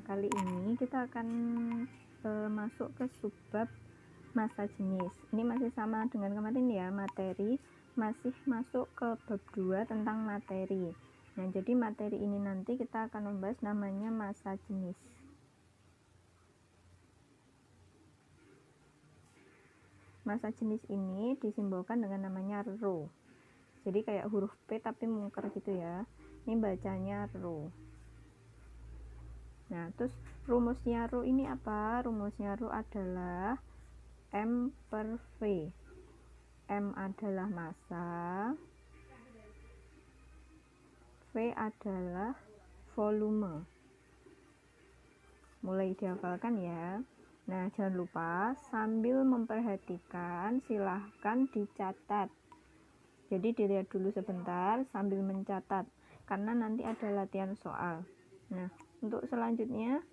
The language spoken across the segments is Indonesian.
kali ini kita akan masuk ke subbab massa jenis. Ini masih sama dengan kemarin ya, materi masih masuk ke bab 2 tentang materi. Nah, jadi materi ini nanti kita akan membahas namanya massa jenis. Massa jenis ini disimbolkan dengan namanya rho. Jadi kayak huruf P tapi mungker gitu ya. Ini bacanya rho. Nah, terus rumusnya rho ini apa? Rumusnya rho adalah M per V. M adalah massa, V adalah volume. Mulai dihafalkan ya. Nah, jangan lupa sambil memperhatikan silahkan dicatat. Jadi dilihat dulu sebentar sambil mencatat, karena nanti ada latihan soal. Nah, untuk selanjutnya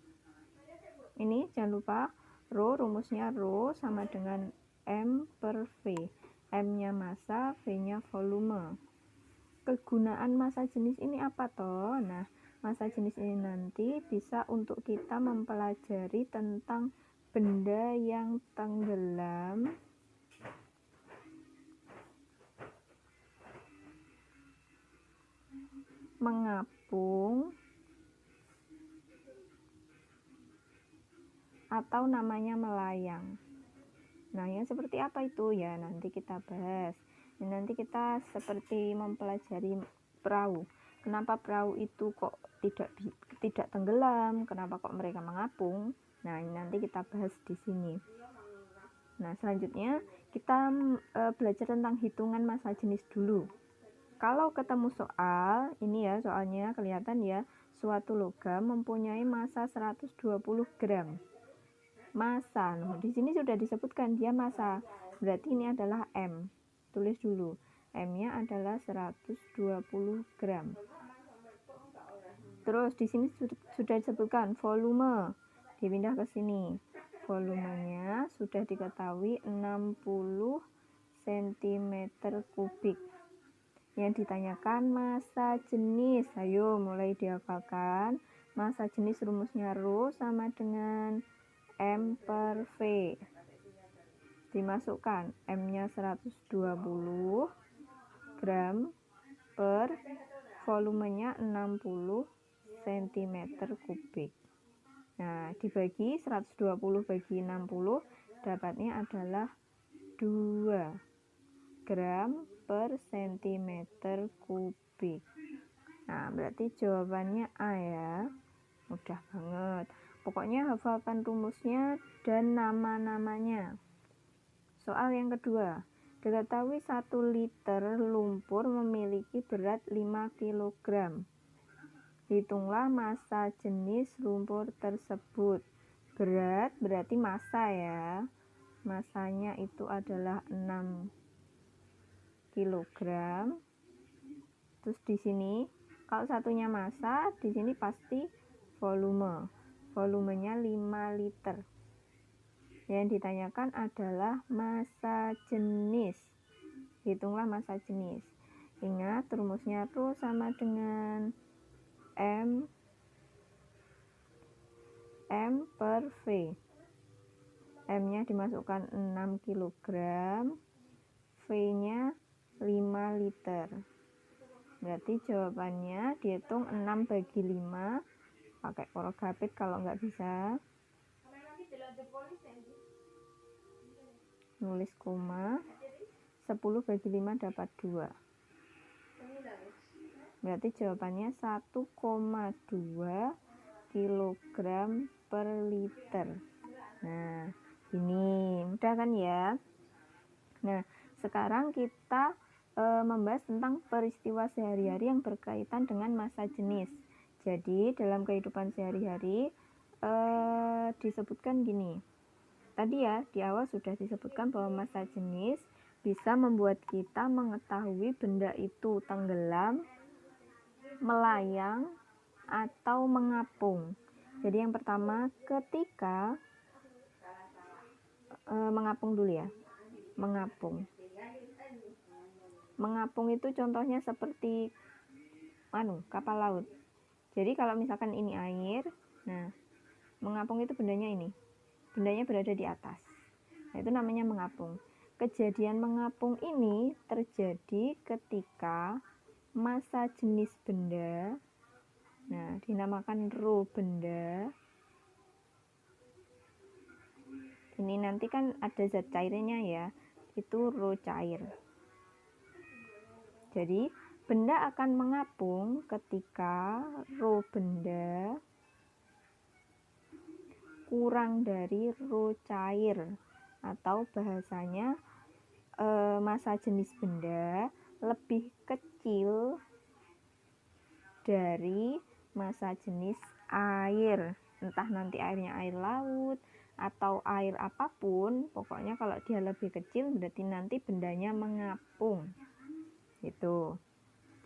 ini jangan lupa rho, rumusnya rho sama dengan M per V. M-nya massa, V-nya volume. Kegunaan massa jenis ini apa toh? Nah, massa jenis ini nanti bisa untuk kita mempelajari tentang benda yang tenggelam, mengapung, atau namanya melayang. Nah, yang seperti apa itu ya nanti kita bahas. Nanti kita seperti mempelajari perahu. Kenapa perahu itu kok tidak tenggelam? Kenapa kok mereka mengapung? Nah, nanti kita bahas di sini. Nah, selanjutnya kita belajar tentang hitungan massa jenis dulu. Kalau ketemu soal, ini ya soalnya kelihatan ya, suatu logam mempunyai massa 120 gram. Massa, nah, di sini sudah disebutkan dia massa, berarti ini adalah M. Tulis dulu, M-nya adalah 120 gram. Terus di sini sudah disebutkan volume, dipindah ke sini. Volumenya sudah diketahui 60 cm kubik. Yang ditanyakan massa jenis, ayo mulai dihafalkan. Massa jenis rumusnya rho sama dengan M per V. Dimasukkan M-nya 120 gram per volumenya 60 cm kubik. Nah, dibagi 120 bagi 60 dapatnya adalah 2 gram per cm kubik. Nah, berarti jawabannya A ya. Mudah banget. Pokoknya hafalkan rumusnya dan nama-namanya. Soal yang kedua, diketahui 1 liter lumpur memiliki berat 5 kg. Hitunglah massa jenis lumpur tersebut. Berat berarti massa ya. Massanya itu adalah 6 kg. Terus di sini kalau satunya massa, di sini pasti volume. Volumenya 5 liter. Yang ditanyakan adalah massa jenis. Hitunglah massa jenis. Ingat rumusnya rho sama dengan M per V. M-nya dimasukkan 6 kg, V-nya 5 liter. Berarti jawabannya dihitung 6 bagi 5. Pakai korogapit kalau nggak bisa. Nulis koma. 10 bagi 5 dapat 2. Berarti jawabannya 1,2 kg per liter. Nah, ini mudah kan ya. Nah, sekarang kita membahas tentang peristiwa sehari-hari yang berkaitan dengan massa jenis. Jadi dalam kehidupan sehari-hari disebutkan gini. Tadi ya di awal sudah disebutkan bahwa massa jenis bisa membuat kita mengetahui benda itu tenggelam, melayang, atau mengapung. Jadi yang pertama ketika mengapung dulu ya. Mengapung itu contohnya seperti kapal laut. Jadi kalau misalkan ini air, nah Mengapung itu bendanya ini. Bendanya berada di atas. Nah, itu namanya mengapung. Kejadian mengapung ini terjadi ketika massa jenis benda, nah dinamakan rho benda. Ini nanti kan ada zat cairnya ya, itu rho cair. Jadi benda akan mengapung ketika rho benda kurang dari rho cair, atau bahasanya massa jenis benda lebih kecil dari massa jenis air, entah nanti airnya air laut atau air apapun, pokoknya kalau dia lebih kecil berarti nanti bendanya mengapung gitu.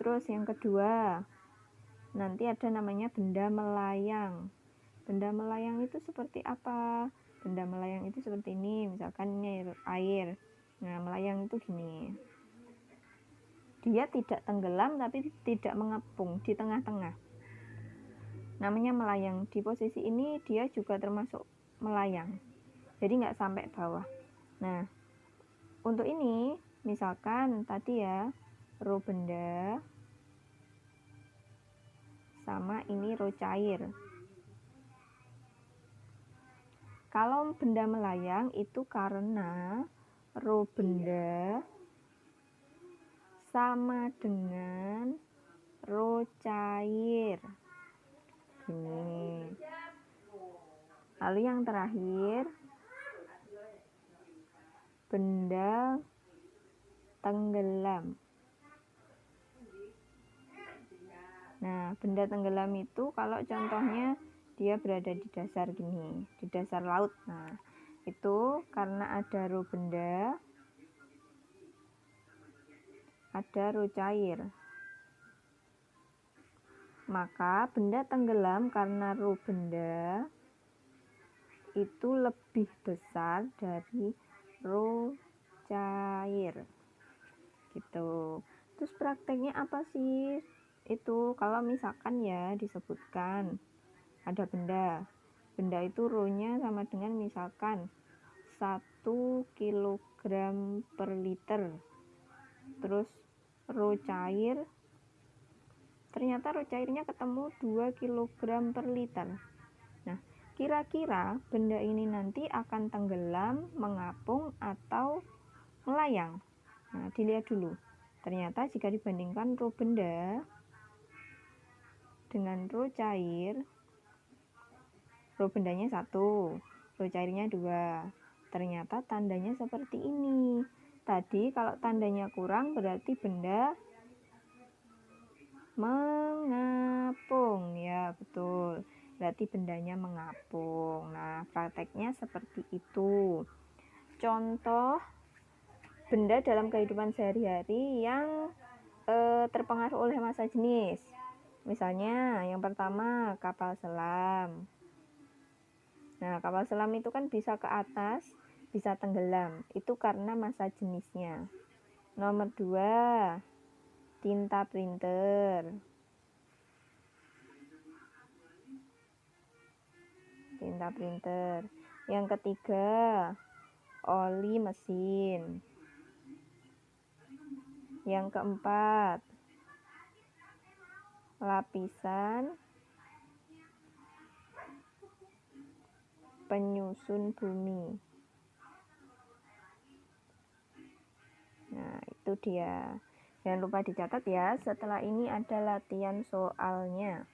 Terus yang kedua, nanti ada namanya benda melayang. Benda melayang itu seperti apa? Benda melayang itu seperti ini, misalkan ini air. Nah, melayang itu gini. Dia tidak tenggelam tapi tidak mengapung, di tengah-tengah. Namanya melayang. Di posisi ini dia juga termasuk melayang. Jadi nggak sampai bawah. Nah, untuk ini misalkan tadi ya, rho benda sama ini rho cair. Kalau benda melayang itu karena rho benda sama dengan rho cair. Gini. Lalu yang terakhir, benda tenggelam. Nah, benda tenggelam itu kalau contohnya dia berada di dasar gini, di dasar laut. Nah, itu karena ada rho benda, ada rho cair. Maka benda tenggelam karena rho benda itu lebih besar dari rho cair. Gitu. Terus prakteknya apa sih? Itu kalau misalkan ya disebutkan ada benda itu rho-nya sama dengan misalkan 1 kilogram per liter, terus rho cair ternyata rho cairnya ketemu 2 kilogram per liter. Nah, kira-kira benda ini nanti akan tenggelam, mengapung, atau melayang? Nah, dilihat dulu. Ternyata jika dibandingkan rho benda dengan rho cair, rho bendanya 1, rho cairnya 2. Ternyata tandanya seperti ini. Tadi kalau tandanya kurang berarti benda mengapung. Ya, betul. Berarti bendanya mengapung. Nah, prakteknya seperti itu. Contoh benda dalam kehidupan sehari-hari yang terpengaruh oleh massa jenis. Misalnya yang pertama kapal selam. Nah, kapal selam itu kan bisa ke atas, bisa tenggelam. Itu karena massa jenisnya. Nomor 2, tinta printer. Tinta printer. Yang ketiga, oli mesin. Yang keempat, lapisan penyusun bumi. Nah, itu dia. Jangan lupa dicatat ya, setelah ini ada latihan soalnya.